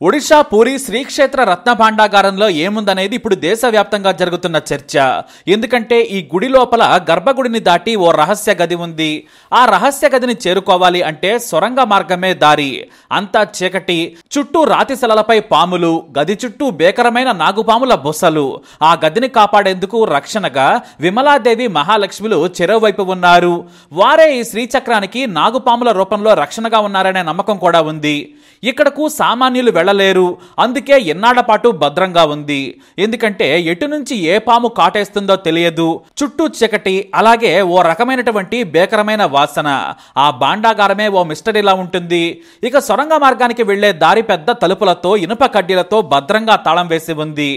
ఒడిషా పూరి శ్రీక్షేత్ర రత్న భాండాగారంలో ఏముందనేది ఇప్పుడు దేశవ్యాప్తంగా జరుగుతున్న చర్చ. ఎందుకంటే ఈ గుడి లోపల గర్భగుడిని దాటి ఓ రహస్య గది ఉంది. ఆ రహస్య గదిని చేరుకోవాలి అంటే సొరంగ మార్గమే దారి. అంతా చీకటి, చుట్టూ రాతి శిలలపై పాములు, గది చుట్టూ భీకరమైన నాగుపాముల బొసలు. ఆ గదిని కాపాడేందుకు రక్షణగా విమలాదేవి, మహాలక్ష్మిలు చెరోవైపు ఉన్నారు. వారే ఈ శ్రీచక్రానికి నాగుపాముల రూపంలో రక్షణగా ఉన్నారనే నమ్మకం కూడా ఉంది. ఇక్కడకు సామాన్యులు వెళ్ళలేరు. అందుకే ఎన్నాళ్ల పాటు భద్రంగా ఉంది. ఎందుకంటే ఎటు నుంచి ఏ పాము కాటేస్తుందో తెలియదు. చుట్టూ చీకటి, అలాగే ఓ రకమైనటువంటి భీకరమైన వాసన. ఆ భాండాగారమే ఓ మిస్టరీలా ఉంటుంది. ఇక సొరంగ మార్గానికి వెళ్లే దారి పెద్ద తలుపులతో, ఇనుప కడ్డీలతో భద్రంగా తాళం వేసి ఉంది.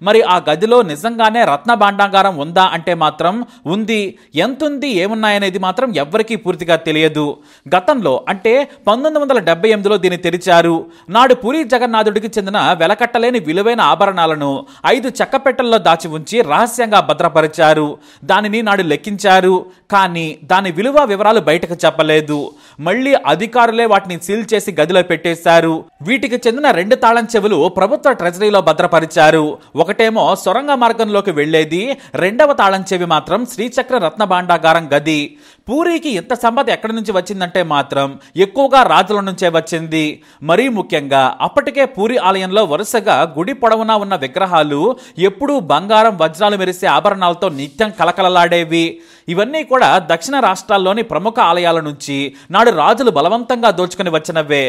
మరి ఆ గదిలో నిజంగానే రత్న భాండాగారం ఉందా అంటే మాత్రం ఉంది. ఎంతుంది, ఏమున్నాయనేది మాత్రం ఎవ్వరికీ పూర్తిగా తెలియదు. గతంలో అంటే 1978లో దీన్ని తెరిచారు. నాడు పూరి జగన్నాథుడికి చెందిన వెలకట్టలేని విలువైన ఆభరణాలను 5 చెక్కపెట్టెల్లో దాచి ఉంచి రహస్యంగా భద్రపరిచారు. దానిని నాడు లెక్కించారు. కానీ దాని విలువ వివరాలు బయటకు చెప్పలేదు. మళ్ళీ అధికారులే వాటిని సీల్ చేసి గదిలో పెట్టేశారు. వీటికి చెందిన 2 తాళం చెవులు ప్రభుత్వ ట్రెజరీలో భద్రపరిచారు. ఒకటేమో సొరంగ మార్గంలోకి వెళ్లేది, రెండవ తాళం చెవి మాత్రం శ్రీచక్ర రత్న భాండాగారం గది. పూరికి ఇంత సంపద ఎక్కడి నుంచి వచ్చిందంటే మాత్రం ఎక్కువగా రాజుల నుంచే వచ్చింది. మరీ ముఖ్యంగా అప్పటికే పూరి ఆలయంలో వరుసగా గుడి పొడవునా ఉన్న విగ్రహాలు ఎప్పుడూ బంగారం, వజ్రాలు మెరిసే ఆభరణాలతో నిత్యం కలకలలాడేవి. ఇవన్నీ కూడా దక్షిణ రాష్ట్రాల్లోని ప్రముఖ ఆలయాల నుంచి నాడు రాజులు బలవంతంగా దోచుకుని వచ్చినవే.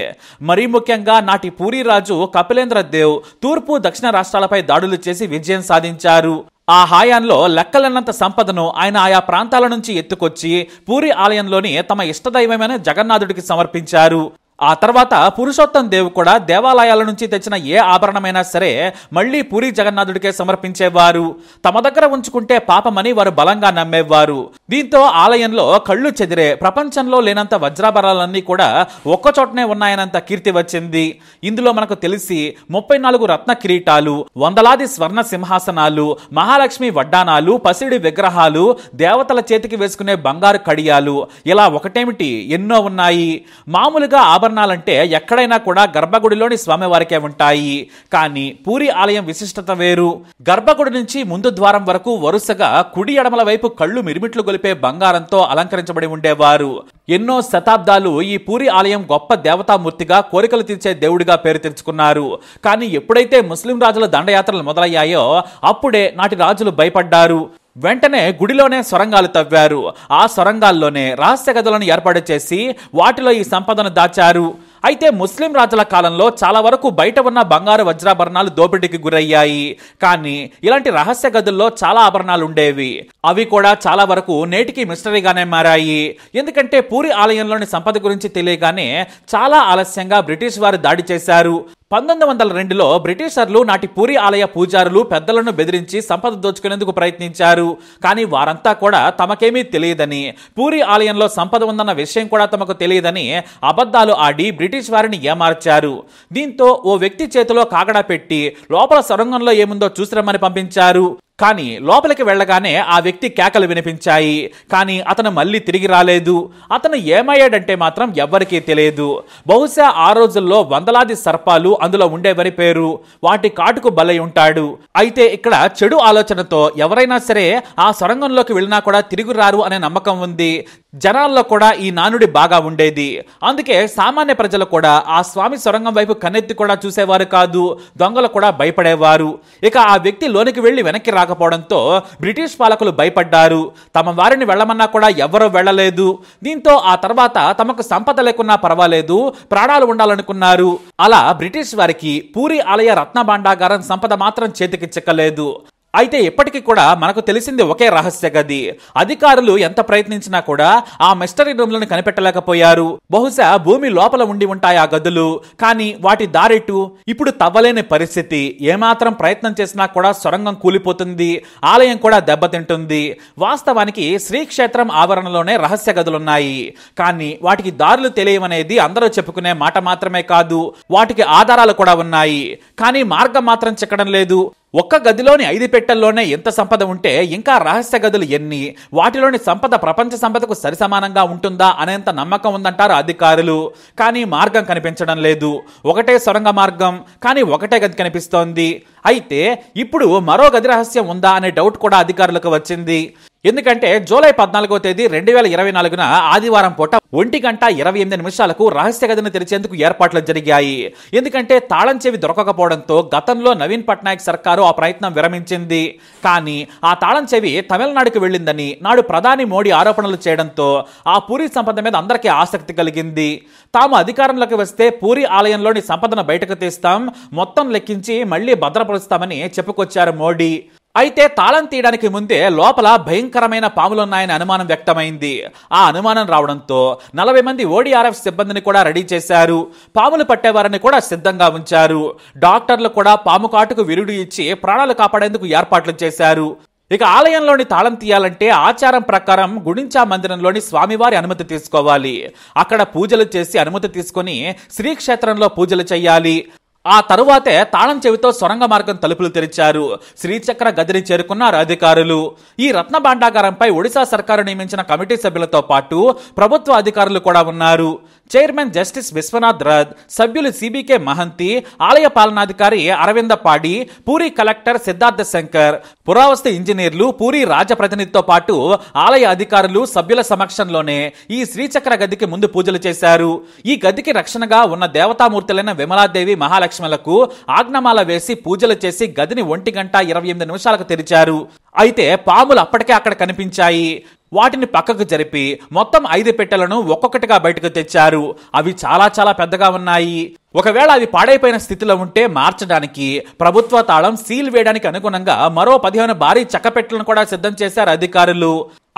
మరీ ముఖ్యంగా నాటి పూరి రాజు కపిలేంద్ర దేవ్ తూర్పు, దక్షిణ రాష్ట్రాలపై దాడులు చేసి విజయం సాధించారు. ఆ హాయంలో లెక్కలన్నంత సంపదను ఆయన ఆయా ప్రాంతాల నుంచి ఎత్తుకొచ్చి పూరి ఆలయంలోని తమ ఇష్టదైవమైన జగన్నాథుడికి సమర్పించారు. ఆ తర్వాత పురుషోత్తం దేవ్ కూడా దేవాలయాల నుంచి తెచ్చిన ఏ ఆభరణమైనా సరే మళ్లీ పూరి జగన్నాథుడికే సమర్పించేవారు. తమ దగ్గర ఉంచుకుంటే పాపమని వారు బలంగా నమ్మేవారు. దీంతో ఆలయంలో కళ్ళు చెదిరే, ప్రపంచంలో లేనంత వజ్రాభరణాలన్నీ కూడా ఒక్కచోటనే ఉన్నాయనంత కీర్తి వచ్చింది. ఇందులో మనకు తెలిసి 34 రత్న కిరీటాలు, వందలాది స్వర్ణ సింహాసనాలు, మహాలక్ష్మి వడ్డానాలు, పసిడి విగ్రహాలు, దేవతల చేతికి వేసుకునే బంగారు కడియాలు, ఇలా ఒకటేమిటి ఎన్నో ఉన్నాయి. మామూలుగా ఆభరణాలంటే ఎక్కడైనా కూడా గర్భగుడిలోని స్వామివారికే ఉంటాయి. కానీ పూరి ఆలయం విశిష్టత వేరు. గర్భగుడి నుంచి ముందు ద్వారం వరకు వరుసగా కుడి ఎడమల వైపు కళ్ళు మిరిమిట్లు గొలిపే బంగారంతో అలంకరించబడి ఉండేవారు. ఎన్నో శతాబ్దాలు ఈ పూరి ఆలయం గొప్ప దేవతామూర్తిగా, కోరికలు తీర్చే దేవుడిగా పేరు తెచ్చుకున్నారు. కానీ ఎప్పుడైతే ముస్లిం రాజుల దండయాత్రలు మొదలయ్యాయో అప్పుడే నాటి రాజులు భయపడ్డారు. వెంటనే గుడిలోనే సొరంగాలు తవ్వారు. ఆ సొరంగాల్లోనే రహస్య గదులను ఏర్పాటు చేసి వాటిలో ఈ సంపదను దాచారు. అయితే ముస్లిం రాజుల కాలంలో చాలా వరకు బయట ఉన్న బంగారు, వజ్రాభరణాలు దోపిడీకి గురయ్యాయి. కానీ ఇలాంటి రహస్య గదుల్లో చాలా ఆభరణాలు ఉండేవి. అవి కూడా చాలా వరకు నేటికి మిస్టరీగానే మారాయి. ఎందుకంటే పూరి ఆలయంలోని సంపద గురించి తెలియగానే చాలా ఆలస్యంగా బ్రిటిష్ వారు దాడి చేశారు. 1902లో బ్రిటిషర్లు నాటి పూరి ఆలయ పూజారులు, పెద్దలను బెదిరించి సంపద దోచుకునేందుకు ప్రయత్నించారు. కానీ వారంతా కూడా తమకేమీ తెలియదని, పూరి ఆలయంలో సంపద ఉందన్న విషయం కూడా తమకు తెలియదని అబద్ధాలు ఆడి బ్రిటిష్ వారిని ఏమార్చారు. దీంతో ఓ వ్యక్తి చేతిలో కాగడా పెట్టి లోపల సొరంగంలో ఏముందో చూసిరమ్మని పంపించారు. కానీ లోపలికి వెళ్ళగానే ఆ వ్యక్తి కేకలు వినిపించాయి. కానీ అతను మళ్ళీ తిరిగి రాలేదు. అతను ఏమయ్యాడంటే మాత్రం ఎవ్వరికీ తెలియదు. బహుశా ఆ రోజుల్లో వందలాది సర్పాలు అందులో ఉండేవని పేరు. వాటి కాటుకు బలై ఉంటాడు. అయితే ఇక్కడ చెడు ఆలోచనతో ఎవరైనా సరే ఆ సొరంగంలోకి వెళ్ళినా కూడా తిరిగి రారు అనే నమ్మకం ఉంది. జనాల్లో కూడా ఈ నానుడి బాగా ఉండేది. అందుకే సామాన్య ప్రజలు కూడా ఆ స్వామి సొరంగం వైపు కన్నెత్తి కూడా చూసేవారు కాదు. దొంగలు కూడా భయపడేవారు. ఇక ఆ వ్యక్తి లోనికి వెళ్లి వెనక్కి రాకపోవడంతో బ్రిటిష్ పాలకులు భయపడ్డారు. తమ వారిని వెళ్లమన్నా కూడా ఎవరూ వెళ్లలేదు. దీంతో ఆ తర్వాత తమకు సంపద లేకున్నా పర్వాలేదు, ప్రాణాలు ఉండాలనుకున్నారు. అలా బ్రిటిష్ వారికి పూరి ఆలయ రత్న భాండాగారం సంపద మాత్రం చేతికి చిక్కలేదు. అయితే ఇప్పటికీ కూడా మనకు తెలిసింది ఒకే రహస్య గది. అధికారులు ఎంత ప్రయత్నించినా కూడా ఆ మిస్టరీ రూమ్లను కనిపెట్టలేకపోయారు. బహుశా భూమి లోపల ఉండి ఉంటాయి ఆ గదులు. కానీ వాటి దారెటు ఇప్పుడు తవ్వలేని పరిస్థితి. ఏమాత్రం ప్రయత్నం చేసినా కూడా సొరంగం కూలిపోతుంది, ఆలయం కూడా దెబ్బతింటుంది. వాస్తవానికి శ్రీక్షేత్రం ఆవరణలోనే రహస్య గదులున్నాయి. కానీ వాటికి దారులు తెలియవనేది అందరూ చెప్పుకునే మాట మాత్రమే కాదు, వాటికి ఆధారాలు కూడా ఉన్నాయి. కానీ మార్గం మాత్రం చిక్కడం లేదు. ఒక్క గదిలోని 5 పెట్టెల్లోనే ఎంత సంపద ఉంటే ఇంకా రహస్య గదులు ఎన్ని, వాటిలోని సంపద ప్రపంచ సంపదకు సరిసమానంగా ఉంటుందా అనేంత నమ్మకం ఉందంటారు అధికారులు. కానీ మార్గం కనిపించడం లేదు. ఒకటే సొరంగ మార్గం, కానీ ఒకటే గది కనిపిస్తోంది. అయితే ఇప్పుడు మరో గది రహస్యం ఉందా అనే డౌట్ కూడా అధికారులకు వచ్చింది. ఎందుకంటే జూలై 14వ తేదీ 2024న ఆదివారం పూట 1:28 రహస్య గదిని తెరిచేందుకు ఏర్పాట్లు జరిగాయి. ఎందుకంటే తాళం చెవి దొరకకపోవడంతో గతంలో నవీన్ పట్నాయక్ సర్కారు ఆ ప్రయత్నం విరమించింది. కానీ ఆ తాళం చెవి తమిళనాడుకు వెళ్ళిందని నాడు ప్రధాని మోడీ ఆరోపణలు చేయడంతో ఆ పూరి సంపద మీద అందరికీ ఆసక్తి కలిగింది. తాము అధికారంలోకి వస్తే పూరి ఆలయంలోని సంపదను బయటకు తీస్తాం, మొత్తం లెక్కించి మళ్లీ భద్రపరుస్తామని చెప్పుకొచ్చారు మోడీ. అయితే తాళం తీయడానికి ముందే లోపల భయంకరమైన పాములున్నాయని అనుమానం వ్యక్తమైంది. ఆ అనుమానం రావడంతో 40 మంది ఓడీఆర్ఎఫ్ సిబ్బందిని కూడా రెడీ చేశారు. పాములు పట్టేవారిని కూడా సిద్ధంగా ఉంచారు. డాక్టర్లు కూడా పాము కాటుకు విరుడు ఇచ్చి ప్రాణాలు కాపాడేందుకు ఏర్పాట్లు చేశారు. ఇక ఆలయంలోని తాళం తీయాలంటే ఆచారం ప్రకారం గుడించా మందిరంలోని స్వామివారి అనుమతి తీసుకోవాలి. అక్కడ పూజలు చేసి అనుమతి తీసుకొని శ్రీక్షేత్రంలో పూజలు చేయాలి. ఆ తరువాతే తాళం చెవితో సొరంగ మార్గం తలుపులు తెరిచారు. శ్రీచక్ర గదిని చేరుకున్నారు అధికారులు. ఈ రత్న భాండాగారంపై ఒడిశా సర్కారు నియమించిన కమిటీ సభ్యులతో పాటు ప్రభుత్వ అధికారులు కూడా ఉన్నారు. చైర్మన్ జస్టిస్ విశ్వనాథ్ రథ్, సభ్యులు సిబికే మహంతి, ఆలయ పాలనాధికారి అరవింద పాడి, పూరి కలెక్టర్ సిద్ధార్థ శంకర్, పురావస్తు ఇంజనీర్లు, పూరి రాజప్రతినిధితో పాటు ఆలయ అధికారులు సభ్యుల సమక్షంలోనే ఈ శ్రీచక్ర గదికి ముందు పూజలు చేశారు. ఈ గదికి రక్షణగా ఉన్న దేవతామూర్తులైన విమలాదేవి, మహాలక్ష్మలకు ఆజ్ఞమాల వేసి పూజలు చేసి గదిని 1:28 తెరిచారు. అయితే పాములు అప్పటికే అక్కడ కనిపించాయి. వాటిని పక్కకు జరిపి మొత్తం 5 పెట్టెలను ఒక్కొక్కటిగా బయటకు తెచ్చారు. అవి చాలా పెద్దగా ఉన్నాయి. ఒకవేళ అవి పాడైపోయిన స్థితిలో ఉంటే మార్చడానికి, ప్రభుత్వ తాళం సీల్ వేయడానికి అనుగుణంగా మరో 15 భారీ చెక్క పెట్టెలను కూడా సిద్ధం చేశారు అధికారులు.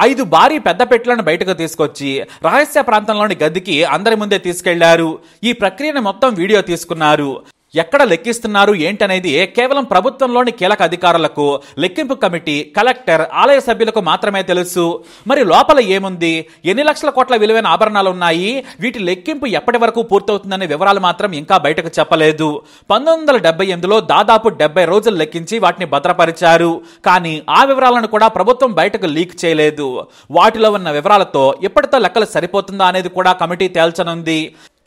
5 భారీ పెద్ద పెట్టెలను బయటకు తీసుకొచ్చి రహస్య ప్రాంతంలోని గదికి అందరి ముందే తీసుకెళ్లారు. ఈ ప్రక్రియను మొత్తం వీడియో తీసుకున్నారు. ఎక్కడ లెక్కిస్తున్నారు ఏంటనేది కేవలం ప్రభుత్వంలోని కీలక అధికారులకు, లెక్కింపు కమిటీ, కలెక్టర్, ఆలయ సభ్యులకు మాత్రమే తెలుసు. మరి లోపల ఏముంది, ఎన్ని లక్షల కోట్ల విలువైన ఆభరణాలు ఉన్నాయి, వీటి లెక్కింపు ఎప్పటి వరకు పూర్తవుతుందనే వివరాలు మాత్రం ఇంకా బయటకు చెప్పలేదు. 1978లో దాదాపు 70 రోజులు లెక్కించి వాటిని భద్రపరిచారు. కానీ ఆ వివరాలను కూడా ప్రభుత్వం బయటకు లీక్ చేయలేదు. వాటిలో ఉన్న వివరాలతో ఇప్పటితో లెక్కలు సరిపోతుందా అనేది కూడా కమిటీ తేల్చనుంది.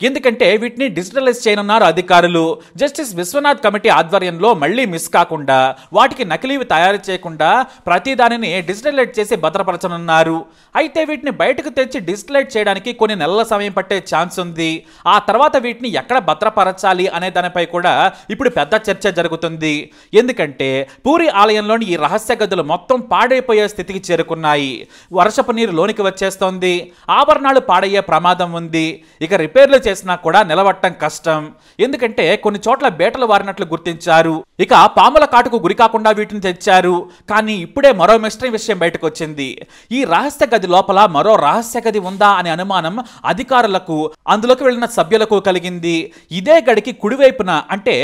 ఎందుకంటే వీటిని డిజిటలైజ్ చేయనున్నారు అధికారులు. జస్టిస్ విశ్వనాథ్ కమిటీ ఆధ్వర్యంలో మళ్లీ మిస్ కాకుండా, వాటికి నకిలీవి తయారు చేయకుండా ప్రతి దానిని డిజిటలైజ్ చేసి భద్రపరచనున్నారు. అయితే వీటిని బయటకు తెచ్చి డిజిటలైజ్ చేయడానికి కొన్ని నెలల సమయం పట్టే ఛాన్స్ ఉంది. ఆ తర్వాత వీటిని ఎక్కడ భద్రపరచాలి అనే దానిపై కూడా ఇప్పుడు పెద్ద చర్చ జరుగుతుంది. ఎందుకంటే పూరి ఆలయంలోని ఈ రహస్య గదులు మొత్తం పాడైపోయే స్థితికి చేరుకున్నాయి. వర్షపు నీరు లోనికి వచ్చేస్తోంది. ఆభరణాలు పాడయ్యే ప్రమాదం ఉంది. ఇక రిపేర్లు చేసినా కూడా నిలబట్టం కష్టం. ఎందుకంటే కొన్ని చోట్ల బేటలు వారినట్లు గుర్తించారు. ఇక పాముల కాటుకు గురి కాకుండా వీటిని తెచ్చారు. కానీ ఇప్పుడే మరో మిస్టరీ విషయం బయటకు వచ్చింది. ఈ రహస్య గది లోపల మరో రహస్య గది ఉందా అనే అనుమానం అధికారులకు, అందులోకి వెళ్లిన సభ్యులకు కలిగింది. ఇదే గడికి కుడివైపున, అంటే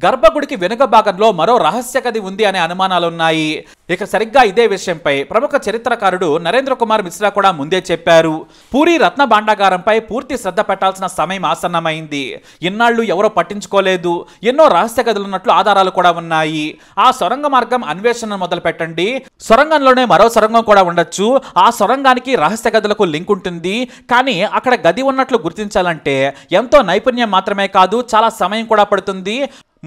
గర్భగుడికి వెనుక భాగంలో మరో రహస్య గది ఉంది అనే అనుమానాలున్నాయి. ఇక సరిగ్గా ఇదే విషయంపై ప్రముఖ చరిత్రకారుడు నరేంద్ర కుమార్ మిశ్రా కూడా ముందే చెప్పారు. పూరి రత్న భాండాగారంపై పూర్తి శ్రద్ధ పెట్టాల్సిన సమయం ఆసన్నమైంది. ఇన్నాళ్లు ఎవరో పట్టించుకోలేదు. ఎన్నో రహస్య గదులున్నట్లు ఆధారాలు కూడా ఉన్నాయి. ఆ సొరంగ మార్గం అన్వేషణ మొదలు పెట్టండి. సొరంగంలోనే మరో సొరంగం కూడా ఉండొచ్చు. ఆ సొరంగానికి రహస్య గదులకు లింక్ ఉంటుంది. కానీ అక్కడ గది ఉన్నట్లు గుర్తించాలంటే ఎంతో నైపుణ్యం మాత్రమే కాదు, చాలా సమయం కూడా పడుతుంది.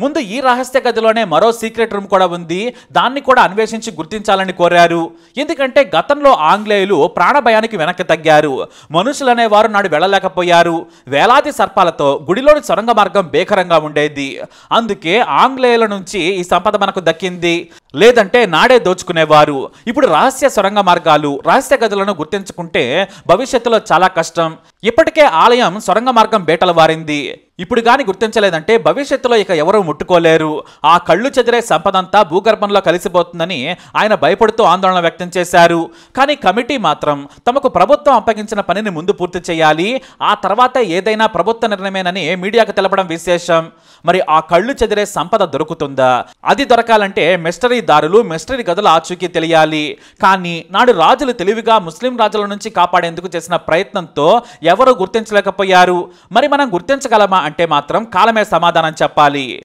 ముందు ఈ రహస్య గదిలోనే మరో సీక్రెట్ రూమ్ కూడా ఉంది. దాన్ని కూడా అన్వేషించి గుర్తించాలని కోరారు. ఎందుకంటే గతంలో ఆంగ్లేయులు ప్రాణభయానికి వెనక్కి తగ్గారు. మనుషులనే వారు నాడు వెళ్ళలేకపోయారు. వేలాది సర్పాలతో గుడిలోని సొరంగ మార్గం భీకరంగా ఉండేది. అందుకే ఆంగ్లేయుల నుంచి ఈ సంపద మనకు దక్కింది. లేదంటే నాడే దోచుకునేవారు. ఇప్పుడు రహస్య సొరంగ మార్గాలు, రహస్య గదులను గుర్తించుకుంటే భవిష్యత్తులో చాలా కష్టం. ఇప్పటికే ఆలయం సొరంగ మార్గం బేటలు వారింది. ఇప్పుడు గాని గుర్తించలేదంటే భవిష్యత్తులో ఇక ఎవరూ ముట్టుకోలేరు. ఆ కళ్ళు చెదిరే సంపదంతా భూగర్భంలో కలిసిపోతుందని ఆయన భయపడుతూ ఆందోళన వ్యక్తం చేశారు. కానీ కమిటీ మాత్రం తమకు ప్రభుత్వం అప్పగించిన పనిని ముందు పూర్తి చేయాలి, ఆ తర్వాత ఏదైనా ప్రభుత్వ నిర్ణయమేనని మీడియాకు తెలపడం విశేషం. మరి ఆ కళ్ళు చెదిరే సంపద దొరుకుతుందా? అది దొరకాలంటే మిస్టరీ దారులు, మిస్టరీ గదుల ఆచూకీ తెలియాలి. కానీ నాడు రాజులు తెలివిగా ముస్లిం రాజుల నుంచి కాపాడేందుకు చేసిన ప్రయత్నంతో ఎవరు గుర్తించలేకపోయారు. మరి మనం గుర్తించగలమా అంటే మాత్రం కాలమే సమాధానం చెప్పాలి.